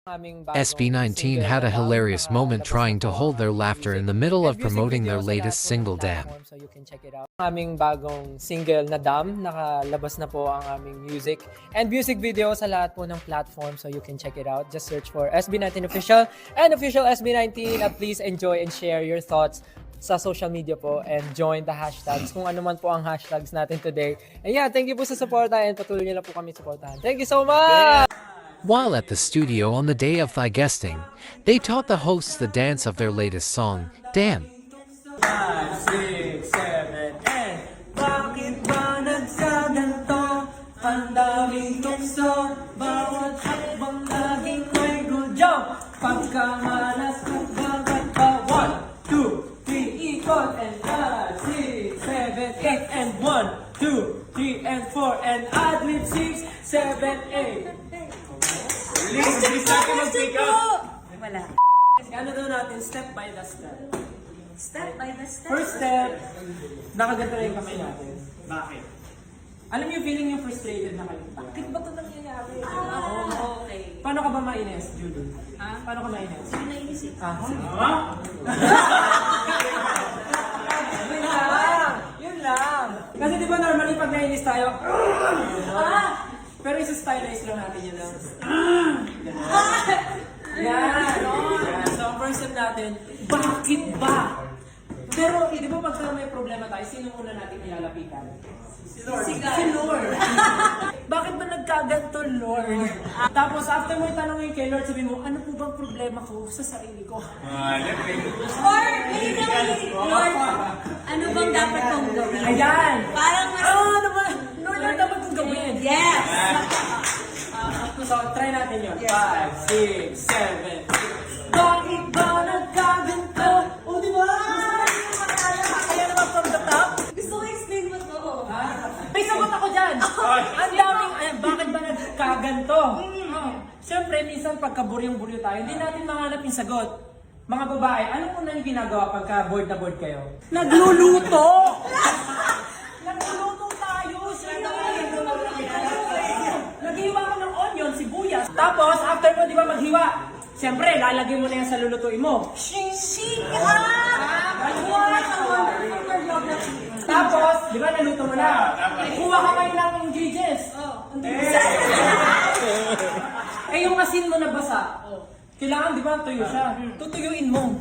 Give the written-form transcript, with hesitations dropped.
SB19 had a hilarious moment trying to hold their laughter in the middle of promoting their latest single, Damn. So you can check it out. Aming bagong single na Damn, nakalabas na po ang aming music and music video sa lahat po ng platform, so you can check it out. Just search for SB19 Official and Official SB19. Please enjoy and share your thoughts sa social media po and join the hashtags kung ano man po ang hashtags natin today. And yeah, thank you po sa suporta and patuloy niyo lang po kami suportahan. Thank you so much! While at the studio on the day of thy guesting, they taught the hosts the dance of their latest song, Damn. 5, 6, 7, and bakit ba nagsaganto? Ang daming tukso, bawat hakbang laging may good job. Pagkamalas kung bagat pa 1, 2, 3, ikot, and 5, 6, 7, 8, and 1, 2, 3, and 4, and adlib 6, 7, 8. Bilis natin mag-pick up. Wala. Ano daw natin? Step by the step. Step by the step. First step, nakaganto na yung kamay natin. Bakit? Alam niyo, feeling yung frustrated na kayo. Bakit ba ito nangyayari? Okay. Paano ka ba mainis, Julie? Ha? Paano ka mainis? Sino nainisip? Yun lang! Yun lang! Kasi di ba normally pag nainis tayo, pero isa-stylize lang natin yun lang. Yan! So, ang first step natin, bakit ba? Pero, di ba pagka may problema tayo, sino muna natin ilalapitan? Si Lord. Si Lord. Bakit ba nagkaganto, Lord? Tapos, after mo itanongin kay Lord, sabi mo, ano po bang problema ko sa sarili ko? Or, maybe, Lord, ano bang dapat kong gawin? Ayan! Parang mas... Ano ba? Lord, ano dapat kong gawin? Yes! So, try natin yun. 5, 6, 7, 8. Bakit ba nagkaganto? O, di ba? Kaya naman from the top. Gusto ko explain mo to. May sagot ako dyan. Ang daming, bakit ba nagkaganto? Siyempre, minsan pagka-buryong-buryo tayo, hindi natin mahanap yung sagot. Mga babae, anong una yung ginagawa pagka bored na bored kayo? Nagluluto! Nagluluto tayo! Naghiwa ko ng onion, sibuyas. Tapos, after mo, di ba maghiwa? Siyempre, lalagay mo na yan sa lulutuin mo. Shing! Tapos, di ba naluto mo na? Kuha ka kayo ng ingredients. Eh, yung asin mo na basa. Kailangan, di ba, tuyo siya. Tutuyuin mo.